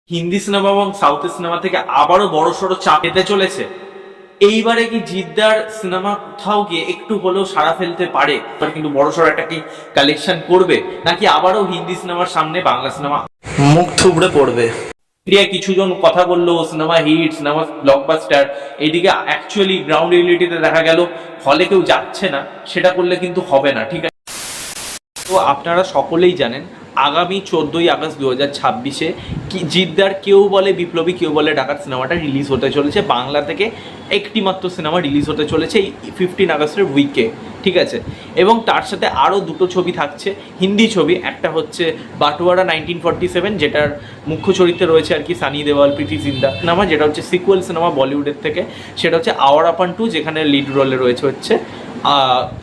Hindi cinema এবং সাউথের cinema থেকে আবারও বড়সড় চাপ পেতে চলেছে। এইবারে কি জিদ্দার সিনেমা কোথাও গিয়ে একটু হলেও সাড়া ফেলতে পারে, কিন্তু বড়সড় একটা কি কালেকশন করবে, নাকি আবারও হিন্দি সিনেমার সামনে বাংলা সিনেমা মুখ থুবড়ে পড়বে? প্রিয়া কিছুজন কথা বললো সিনেমা হিট, সিনেমা ব্লকবাস্টার, এইদিকে অ্যাকচুয়ালি গ্রাউন্ড রিয়েলিটিতে দেখা গেল হলে কেউ যাচ্ছে না, সেটা করলে কিন্তু হবে না। ঠিক আছে, তো আপনারা সকলেই জানেন আগামী 14ই আগস্ট 2026-এ জিদ্দার কেউ বলে বিপ্লবী কেউ বলে ডাকাত সিনেমাটা রিলিজ হতে চলেছে। বাংলা থেকে একটি মাত্র সিনেমা রিলিজ হতে চলেছে এই 15 আগস্টের উইকে। ঠিক আছে, এবং তার সাথে আরও দুটো ছবি থাকছে, হিন্দি ছবি। একটা হচ্ছে বাটোয়ারা 1947, যেটার মুখ্য চরিত্রে রয়েছে আর কি সানি দেওয়াল, প্রীতি জিন্দা সিনেমা, যেটা হচ্ছে সিকুয়েল সিনেমা বলিউডের থেকে। সেটা হচ্ছে আওয়ার আপান 2, যেখানে লিড রোলে রয়েছে হচ্ছে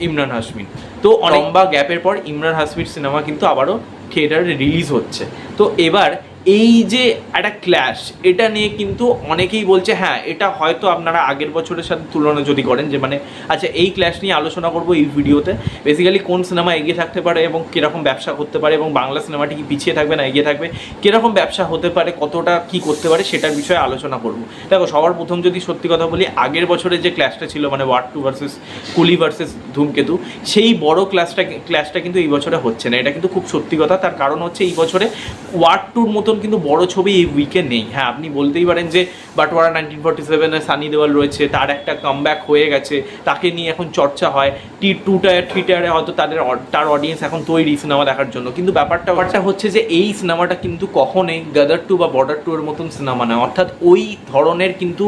ইমরান হাশমি। তো লম্বা গ্যাপের পর ইমরান হাশমির সিনেমা কিন্তু আবারও থিয়েটারে রিলিজ হচ্ছে। তো এবার এই যে একটা ক্ল্যাশ, এটা নিয়ে কিন্তু অনেকেই বলছে হ্যাঁ এটা হয়তো আপনারা আগের বছরের সাথে তুলনা যদি করেন, যে মানে আচ্ছা এই ক্ল্যাশ নিয়ে আলোচনা করবো এই ভিডিওতে। বেসিক্যালি কোন সিনেমা এগিয়ে থাকতে পারে এবং কীরকম ব্যবসা করতে পারে, এবং বাংলা সিনেমাটি কি পিছিয়ে থাকবে না এগিয়ে থাকবে, কীরকম ব্যবসা হতে পারে, কতটা কি করতে পারে, সেটার বিষয়ে আলোচনা করবো। দেখো, সবার প্রথম যদি সত্যি কথা বলি, আগের বছরের যে ক্ল্যাশটা ছিল, মানে ওয়ার 2 ভার্সেস কুলি ভার্সেস ধূমকেতু, সেই বড় ক্ল্যাশটা কিন্তু এই বছরে হচ্ছে না। এটা কিন্তু খুব সত্যি কথা। তার কারণ হচ্ছে এই বছরে ওয়ার 2-র মতন কিন্তু বড় ছবি এই উইকে নেই। হ্যাঁ, আপনি বলতেই পারেন যে বাটোয়ারা 1947-এ সানি দেওয়াল রয়েছে, তার একটা কামব্যাক হয়ে গেছে, তাকে নিয়ে এখন চর্চা হয়। থিয়েটারে হয়তো তার অডিয়েন্স এখন তৈরি সিনেমা দেখার জন্য। কিন্তু ব্যাপারটা হচ্ছে যে এই সিনেমাটা কিন্তু কখনোই গাদার 2 বা বর্ডার 2-এর মতন সিনেমা নয়। অর্থাৎ ওই ধরনের কিন্তু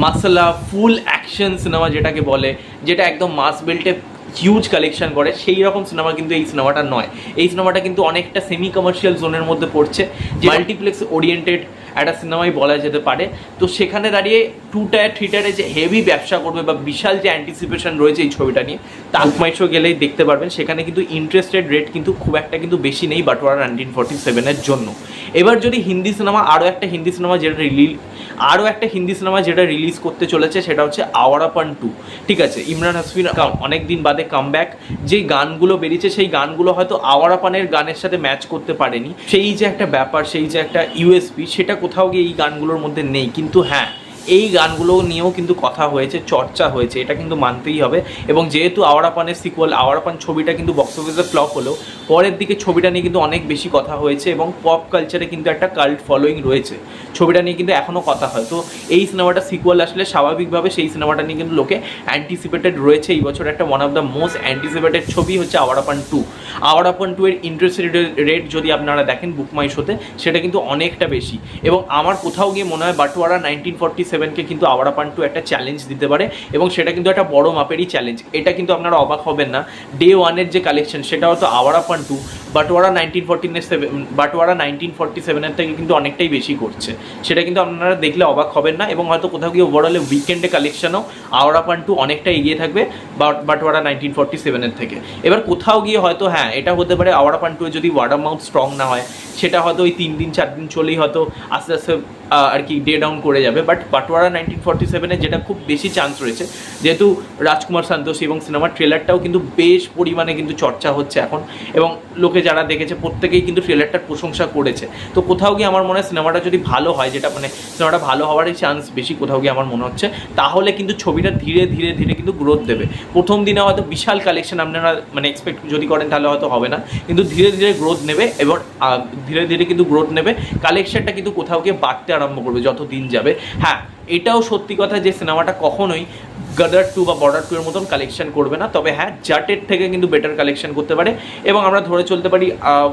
মাসালা ফুল অ্যাকশন সিনেমা যেটাকে বলে, যেটা একদম মাস বেল্টে হিউজ কালেকশন করে, সেই রকম সিনেমা কিন্তু এই সিনেমাটা নয়। এই সিনেমাটা কিন্তু অনেকটা সেমি কমার্শিয়াল জোনের মধ্যে পড়ছে, যে মাল্টিপ্লেক্স ওরিয়েন্টেড একটা সিনেমাই বলা যেতে পারে। তো সেখানে দাঁড়িয়ে 2 টায়ার থিয়েটারে যে হেভি ব্যবসা করবে বা বিশাল যে অ্যান্টিসিপেশন রয়েছে এই ছবিটা নিয়ে, তা বুকমাই শো গেলেই দেখতে পারবেন। সেখানে কিন্তু ইন্টারেস্টেড রেট কিন্তু খুব একটা কিন্তু বেশি নেই বাটোয়ারা 1947-এর জন্য। এবার যদি হিন্দি সিনেমা, আরও একটা হিন্দি সিনেমা যেটা রিলিজ করতে চলেছে, সেটা হচ্ছে আওয়ার আপান 2। ঠিক আছে, ইমরান হাশমির অনেক দিন বাদে কামব্যাক। যেই গানগুলো বেরিয়েছে সেই গানগুলো হয়তো আওয়ার আপানের গানের সাথে ম্যাচ করতে পারেনি। সেই যে একটা ব্যাপার, সেই যে একটা ইউএসপি, সেটা কোথাও গিয়ে এই গানগুলোর মধ্যে নেই। কিন্তু হ্যাঁ, এই গানগুলো নিয়েও কিন্তু কথা হয়েছে, চর্চা হয়েছে, এটা কিন্তু মানতেই হবে। এবং যেহেতু আওয়ার আপানের সিকুয়াল আওয়ার আপান ছবিটা কিন্তু বক্স অফিসে ফ্লপ হলেও পরের দিকে ছবিটা নিয়ে কিন্তু অনেক বেশি কথা হয়েছে, এবং পপ কালচারে কিন্তু একটা কাল্ট ফলোয়িং রয়েছে। ছবিটা নিয়ে কিন্তু এখনও কথা হয়। তো এই সিনেমাটা সিকুয়াল আসলে স্বাভাবিকভাবে সেই সিনেমাটা নিয়ে কিন্তু লোকে অ্যান্টিসিপেটেড রয়েছে। এই বছর একটা one of the most anticipated ছবি হচ্ছে আওয়ার আপান 2। আওয়ার আপান 2-এর ইন্টারেস্ট রেট যদি আপনারা দেখেন বুকমাই শোতে, সেটা কিন্তু অনেকটা বেশি। এবং আমার কোথাও গিয়ে মনে হয় বাটোয়ারা 1947-কে কিন্তু আওয়ার আপান 2 একটা চ্যালেঞ্জ দিতে পারে, এবং সেটা কিন্তু একটা বড় মাপেরই চ্যালেঞ্জ। এটা কিন্তু আপনারা অবাক হবেন না, ডে 1-এর যে কালেকশন সেটা হয়তো আওয়ার আপান 2 বাটোয়ারা 1947-এর থেকে কিন্তু অনেকটাই বেশি করছে। সেটা কিন্তু আপনারা দেখলে অবাক হবেন না, এবং হয়তো কোথাও গিয়ে ওভারঅলে উইকেন্ডে কালেকশনও আওয়ার আপান 2 অনেকটা এগিয়ে থাকবে বাটোয়ারা 1947-এর থেকে। এবার কোথাও গিয়ে হয়তো হ্যাঁ এটা হতে পারে আওয়ার আপান 2 যদি ওয়ার্ড অফ মাউথ স্ট্রং না হয়, সেটা হয়তো ওই 3 দিন 4 দিন চলেই হয়তো আস্তে আস্তে আর কি ডে ডাউন করে যাবে। বাট বাটোয়ারা 1947-এর যেটা খুব বেশি চান্স রয়েছে, যেহেতু রাজকুমার সন্তোষী, এবং সিনেমার ট্রেলারটাও কিন্তু বেশ পরিমাণে কিন্তু চর্চা হচ্ছে এখন, এবং লোকে যারা দেখেছে প্রত্যেকেই কিন্তু ট্রেলারটার প্রশংসা করেছে। তো কোথাও গিয়ে আমার মনে হয় সিনেমাটা যদি ভালো হয়, যেটা মানে সিনেমাটা ভালো হওয়ারই চান্স বেশি কোথাও গিয়ে আমার মনে হচ্ছে, তাহলে কিন্তু ছবিটা ধীরে ধীরে ধীরে কিন্তু গ্রোথ দেবে। প্রথম দিনে হয়তো বিশাল কালেকশন আপনারা মানে এক্সপেক্ট যদি করেন তাহলে হয়তো হবে না, কিন্তু ধীরে ধীরে গ্রোথ নেবে, এবং ধীরে ধীরে কিন্তু গ্রোথ নেবে, কালেকশনটা কিন্তু কোথাও গিয়ে বাড়তে আরম্ভ করবে যত দিন যাবে। হ্যাঁ, এটাও সত্যি কথা যে সিনেমাটা কখনোই গাদার 2 বা বর্ডার 2-এর মতন কালেকশন করবে না, তবে হ্যাঁ জাটের থেকে কিন্তু বেটার কালেকশন করতে পারে, এবং আমরা ধরে চলতে পারি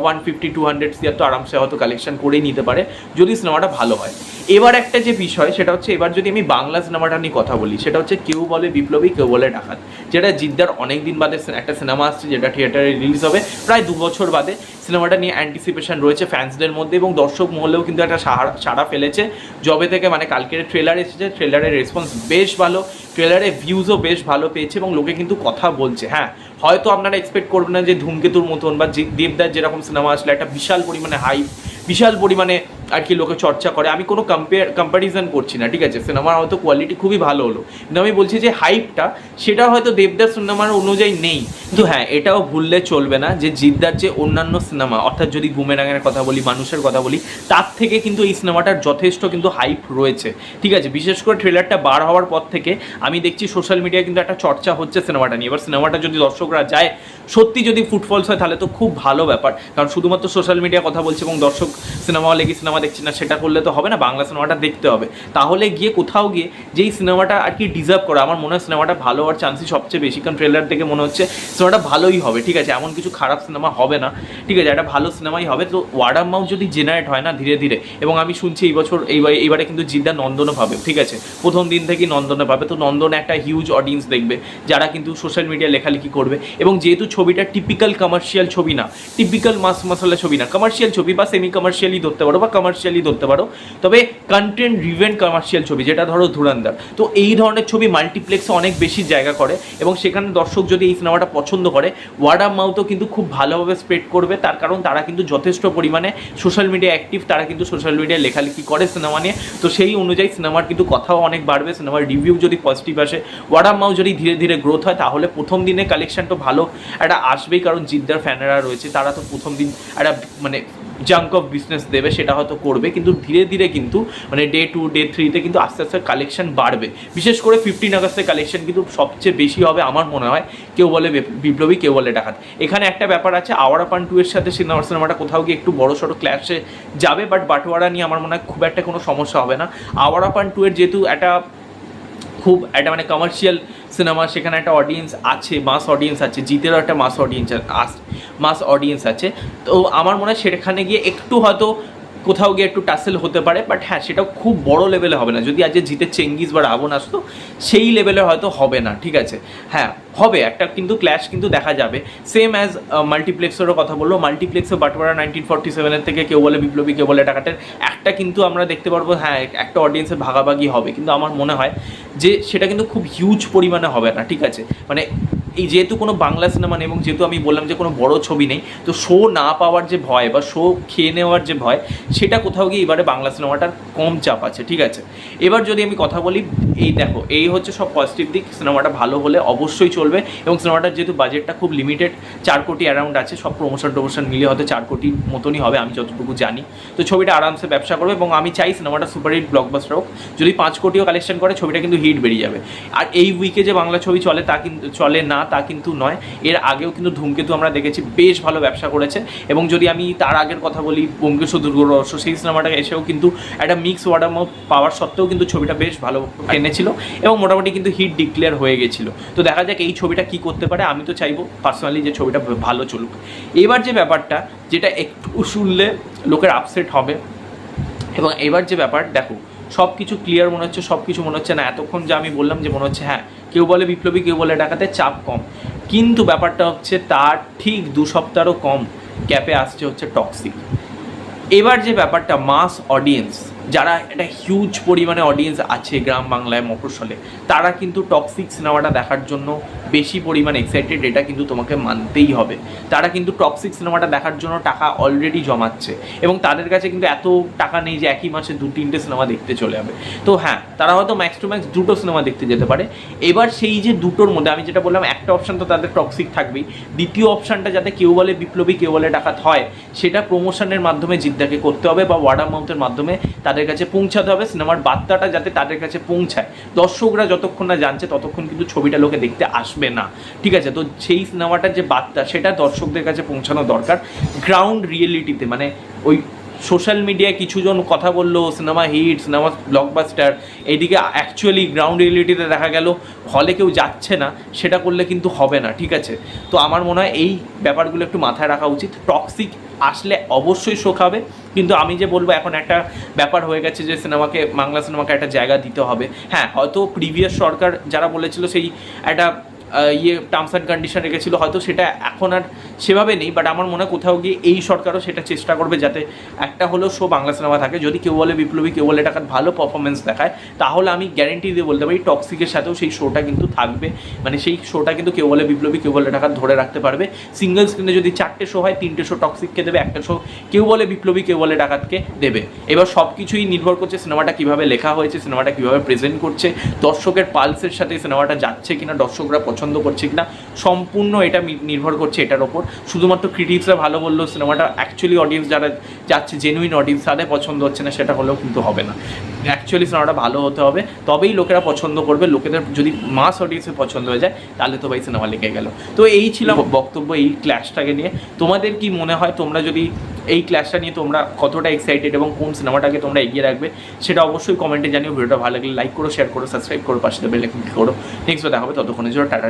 150-200 সিআর তো আরামসে হয়তো কালেকশন করেই নিতে পারে যদি সিনেমাটা ভালো হয়। এবার একটা যে বিষয়, সেটা হচ্ছে এবার যদি আমি বাংলা সিনেমাটা নিয়ে কথা বলি, সেটা হচ্ছে কেউ বলে বিপ্লবী কেউ বলে ডাকাত, যেটা জিদ্দার অনেক দিন বাদে একটা সিনেমা আসছে, যেটা থিয়েটারে রিলিজ হবে প্রায় 2 বছর বাদে। সিনেমাটা নিয়ে অ্যান্টিসিপেশন রয়েছে ফ্যান্সদের মধ্যে, এবং দর্শক মহলেও কিন্তু একটা সাড়া ফেলেছে জবে থেকে। মানে কালকের ট্রেলার এসেছে, ট্রেলারের রেসপন্স বেশ ভালো, ট্রেলারে ভিউজও বেশ ভালো পেয়েছে, এবং লোকে কিন্তু কথা বলছে। হ্যাঁ, হয়তো আপনারা এক্সপেক্ট করবেন না যে ধূমকেতুর মতন বা দেবদার যেরকম সিনেমা আসলে একটা বিশাল পরিমাণে হাইপ, বিশাল পরিমাণে আর কি লোকে চর্চা করে, আমি কোনো কম্প্যারিজন করছি না, ঠিক আছে, সিনেমার হয়তো কোয়ালিটি খুবই ভালো হলো, কিন্তু আমি বলছি যে হাইপটা সেটা হয়তো দেবদার সিনেমার অনুযায়ী নেই। কিন্তু হ্যাঁ, এটাও ভুললে চলবে না যে জিদ্দার যে অন্যান্য সিনেমা, অর্থাৎ যদি বুমেরাঙের কথা বলি, মানুষের কথা বলি, তার থেকে কিন্তু এই সিনেমাটার যথেষ্ট কিন্তু হাইপ রয়েছে, ঠিক আছে। বিশেষ করে ট্রেলারটা বার হওয়ার পর থেকে আমি দেখছি সোশ্যাল মিডিয়ায় কিন্তু একটা চর্চা হচ্ছে সিনেমাটা নিয়ে। এবার সিনেমাটা যদি দর্শকরা যায়, সত্যি যদি ফুটফলস হয়, তাহলে তো খুব ভালো ব্যাপার, কারণ শুধুমাত্র সোশ্যাল মিডিয়া কথা বলছে এবং দর্শক সিনেমা হলে গিয়ে সিনেমা দেখছি না, সেটা করলে তো হবে না, বাংলা সিনেমাটা দেখতে হবে। তাহলে গিয়ে কোথাও গিয়ে যেই সিনেমাটা আর কি ডিজার্ভ করে, আমার মনে হয় সিনেমাটা ভালো হওয়ার চান্সই সবচেয়ে বেশি, কারণ ট্রেলার দেখে মনে হচ্ছে সিনেমাটা ভালোই হবে, ঠিক আছে, এমন কিছু খারাপ সিনেমা হবে না, ঠিক আছে, একটা ভালো সিনেমাই হবে। তো ওয়ার্ড অফ মাউথ যদি জেনারেট হয় না ধীরে ধীরে, এবং আমি শুনছি এই বছর এইবারে কিন্তু জিদ্দা নন্দনও পাবে, ঠিক আছে, প্রথম দিন থেকেই নন্দনে পাবে, তো নন্দনে একটা হিউজ অডিয়েন্স দেখবে যারা কিন্তু সোশ্যাল মিডিয়া লেখালেখি করবে। এবং যেহেতু ছবিটা টিপিক্যাল কমার্শিয়াল ছবি না, টিপিক্যাল মাস মশলা ছবি না, কমার্শিয়াল ছবি বা সেমি কমার্শিয়ালি ধরতে পারো বা কমার্শিয়ালি ধরতে পারো, তবে কন্টেন্ট রিভেন কমার্শিয়াল ছবি, যেটা ধরো ধুরন্ধর, তো এই ধরনের ছবি মাল্টিপ্লেক্সে অনেক বেশি জায়গা করে, এবং সেখানে দর্শক যদি এই সিনেমাটা পছন্দ করে, ওয়ার্ড অফ মাউথও কিন্তু খুব ভালোভাবে স্প্রেড করবে, তার কারণ তারা কিন্তু যথেষ্ট পরিমাণে সোশ্যাল মিডিয়া অ্যাক্টিভ, তারা কিন্তু সোশ্যাল মিডিয়ায় লেখালেখি করে সিনেমা নিয়ে, তো সেই অনুযায়ী সিনেমার কিন্তু কথাও অনেক বাড়বে, সিনেমার রিভিউ যদি পজিটিভ আসে, ওয়ার্ড অফ মাউথ যদি ধীরে ধীরে গ্রোথ হয়, তাহলে প্রথম দিনে কালেকশন তো ভালো একটা আসবেই, কারণ জিদ্দার ফ্যানেরা রয়েছে, তারা তো প্রথম দিন একটা মানে জাঙ্ক অফ বিজনেস দেবে, সেটা হয়তো করবে, কিন্তু ধীরে ধীরে কিন্তু মানে ডে 2 ডে 3-তে কিন্তু আস্তে আস্তে কালেকশন বাড়বে। বিশেষ করে 15 আগস্টের কালেকশন কিন্তু সবচেয়ে বেশি হবে আমার মনে হয়, কেউ বলে বিপ্লবী, কেউ বলে ডাকাত। এখানে একটা ব্যাপার আছে, আওয়ারা পান 2 এর সাথে সিনেমাটা কোথাও গিয়ে একটু বড় সড়ো ক্ল্যাশে যাবে, বাট বাটোয়ারা নিয়ে আমার মনে হয় খুব একটা কোনো সমস্যা হবে না। আওয়ারা পান 2 এর যেহেতু একটা খুব একটা মানে কমার্শিয়াল সিনেমা, সেখানে একটা অডিয়েন্স আছে, মাস অডিয়েন্স আছে, জিতেরও একটা মাস অডিয়েন্স আছে, তো আমার মনে হয় সেখানে গিয়ে একটু হয়তো কোথাও গিয়ে একটু টাসেল হতে পারে, বাট হ্যাঁ, সেটাও খুব বড় লেভেলে হবে না। যদি আজকে জিতের চেঙ্গিস বা রাবণ আসতো, সেই লেভেলে হয়তো হবে না, ঠিক আছে, হ্যাঁ হবে একটা, কিন্তু ক্ল্যাশ কিন্তু দেখা যাবে। সেম অ্যাজ মাল্টিপ্লেক্সেরও কথা বললো, মাল্টিপ্লেক্সে বাটোয়ারা 1947-এর থেকে কেউ বলে বিপ্লবী, কেউ বলে ডাকাতের একটা কিন্তু আমরা দেখতে পারবো, হ্যাঁ একটা অডিয়েন্সের ভাগাভাগি হবে, কিন্তু আমার মনে হয় যে সেটা কিন্তু খুব হিউজ পরিমাণে হবে না, ঠিক আছে, মানে এই যেহেতু কোনো বাংলা সিনেমা নেই, এবং যেহেতু আমি বললাম যে কোনো বড় ছবি নেই, তো শো না পাওয়ার যে ভয় বা শো খেয়ে নেওয়ার যে ভয়, সেটা কোথাও গিয়ে এবারে বাংলা সিনেমাটার কম চাপ আছে, ঠিক আছে। এবার যদি আমি কথা বলি, এই দেখো, এই হচ্ছে সব পজিটিভ দিক, সিনেমাটা ভালো হলে অবশ্যই চলবে, এবং সিনেমাটার যেহেতু বাজেটটা খুব লিমিটেড, 4 কোটি অ্যারাউন্ড আছে, সব প্রমোশন মিলিয়ে হয়তো 4 কোটির মতনই হবে আমি যতটুকু জানি, তো ছবিটা আরামসে ব্যবসা করবে, এবং আমি চাই সিনেমাটা সুপারহিট ব্লকবাস্টার হোক। যদি 5 কোটিও কালেকশন করে, ছবিটা কিন্তু হিট বেরিয়ে যাবে। আর এই উইকে যে বাংলা ছবি চলে তা কিন্তু চলে না তা কিন্তু নয়, এর আগেও কিন্তু ধূমকেতু আমরা দেখেছি বেশ ভালো ব্যবসা করেছে, এবং যদি আমি তার আগের কথা বলি ব্যোমকেশ দুর্গরহস্য, সেই সিনেমাটা এসেও কিন্তু একটা মিক্স ওয়ার্ড অফ মাউথ পাওয়ার সত্ত্বেও কিন্তু ছবিটা বেশ ভালো এনেছিল, এবং মোটামুটি কিন্তু হিট ডিক্লেয়ার হয়ে গেছিলো। তো দেখা যাক এই ছবিটা কি করতে পারে, আমি তো চাইবো পার্সোনালি যে ছবিটা ভালো চলুক। এবার যে ব্যাপারটা, যেটা একটু শুনলে লোকের আপসেট হবে, এবং এবার যে ব্যাপার দেখো, সব কিছু ক্লিয়ার মনে হচ্ছে, সব কিছু মনে হচ্ছে না, এতক্ষণ যা আমি বললাম যে মনে হচ্ছে হ্যাঁ কেউ বলে বিপ্লবী, কেউ বলে ডাকাতে, চাপ কম, কিন্তু ব্যাপারটা হচ্ছে তার ঠিক 2 সপ্তাহও কম ক্যাপে আসছে হচ্ছে টক্সিক। এবার যে ব্যাপারটা, মাস অডিয়েন্স, যারা একটা হিউজ পরিমাণে অডিয়েন্স আছে গ্রাম বাংলায় মফস্বলে, তারা কিন্তু টক্সিক সিনেমাটা দেখার জন্য বেশি পরিমাণে এক্সাইটেড, এটা কিন্তু তোমাকে মানতেই হবে। তারা কিন্তু টক্সিক সিনেমাটা দেখার জন্য টাকা অলরেডি জমাচ্ছে, এবং তাদের কাছে কিন্তু এত টাকা নেই যে একই মাসে 2-3টে সিনেমা দেখতে চলে যাবে। তো হ্যাঁ, তারা হয়তো ম্যাক্স টু ম্যাক্স 2টো সিনেমা দেখতে যেতে পারে। এবার সেই যে 2টোর মধ্যে আমি যেটা বললাম, একটা অপশান তো তাদের টক্সিক থাকবেই, দ্বিতীয় অপশানটা যাতে কেউ বলে বিপ্লবী, কেউ বলে ডাকাত হয়, সেটা প্রমোশনের মাধ্যমে জিদ্দাকে করতে হবে, বা ওয়ার্ড অফ মাউথের মাধ্যমে তাদের কাছে পৌঁছাতে হবে, সিনেমার বার্তাটা যাতে তাদের কাছে পৌঁছায়। দর্শকরা যতক্ষণ না জানছে ততক্ষণ কিন্তু ছবিটা লোকে দেখতে আসবে না, ঠিক আছে। তো সেই সিনেমাটার যে বার্তা, সেটা দর্শকদের কাছে পৌঁছানো দরকার গ্রাউন্ড রিয়েলিটিতে, মানে ওই সোশ্যাল মিডিয়ায় কিছুজন কথা বললো সিনেমা হিট, সিনেমা ব্লকবাস্টার, এইদিকে অ্যাকচুয়ালি গ্রাউন্ড রিয়েলিটিতে দেখা গেল হলে কেউ যাচ্ছে না, সেটা করলে কিন্তু হবে না, ঠিক আছে। তো আমার মনে হয় এই ব্যাপারগুলো একটু মাথায় রাখা উচিত। টক্সিক আসলে অবশ্যই শোক হবে, কিন্তু আমি যে বলবো এখন একটা ব্যাপার হয়ে গেছে যে সিনেমাকে, বাংলা সিনেমাকে একটা জায়গা দিতে হবে। হ্যাঁ, হয়তো প্রিভিয়াস সরকার যারা বলেছিল সেই একটা টার্মস অ্যান্ড কন্ডিশন রেখেছিল, হয়তো সেটা এখন আর সেভাবে নেই, বাট আমার মনে হয় কোথাও গিয়ে এই সরকারও সেটা চেষ্টা করবে যাতে একটা হলেও শো বাংলা সিনেমা থাকে। যদি কেউ বলে বিপ্লবী, কেউ বলে ডাকাত ভালো পারফরমেন্স দেখায়, তাহলে আমি গ্যারেন্টি দিয়ে বলতে পারি টক্সিকের সাথেও সেই শোটা কিন্তু থাকবে, মানে সেই শোটা কিন্তু কেউ বলে বিপ্লবী, কেউ বলে ডাকাত ধরে রাখতে পারবে। সিঙ্গেল স্ক্রিনে যদি 4টে শো হয়, 3টে শো টক্সিককে দেবে, একটা শো কেউ বলে বিপ্লবী, কেউ বলে ডাকাতকে দেবে। এবার সব কিছুই নির্ভর করছে সিনেমাটা কীভাবে লেখা হয়েছে, সিনেমাটা কীভাবে প্রেজেন্ট করছে, দর্শকের পালসের সাথে সিনেমাটা যাচ্ছে কিনা, দর্শকরা পছন্দ করছে কিনা, সম্পূর্ণ এটা নির্ভর করছে এটার ওপর। শুধুমাত্র ক্রিটিক্সরা ভালো বললেও সিনেমাটা অ্যাকচুয়ালি অডিয়েন্স যারা যাচ্ছে, জেনুইন অডিয়েন্স, তাদের পছন্দ হচ্ছে না সেটা হলেও কিন্তু হবে না। অ্যাকচুয়ালি সিনেমাটা ভালো হতে হবে, তবেই লোকেরা পছন্দ করবে। লোকেদের যদি মাস অডিয়েন্সের পছন্দ হয়ে যায়, তাহলে তো ভাই সিনেমা লেগে গেল। তো এই ছিল বক্তব্য এই ক্ল্যাশটাকে নিয়ে। তোমাদের কি মনে হয়, তোমরা যদি এই ক্ল্যাশটা নিয়ে তোমরা কতটা এক্সাইটেড এবং কোন সিনেমাটাকে তোমরা এগিয়ে রাখবে, সেটা অবশ্যই কমেন্টে জানিও। ভিডিওটা ভালো লাগলে লাইক করো, শেয়ার করো, সাবস্ক্রাইব করো, পাশে বেল আইকন ক্লিক করো। নেক্সট দেখা হবে, ততক্ষণের জন্য টাটা।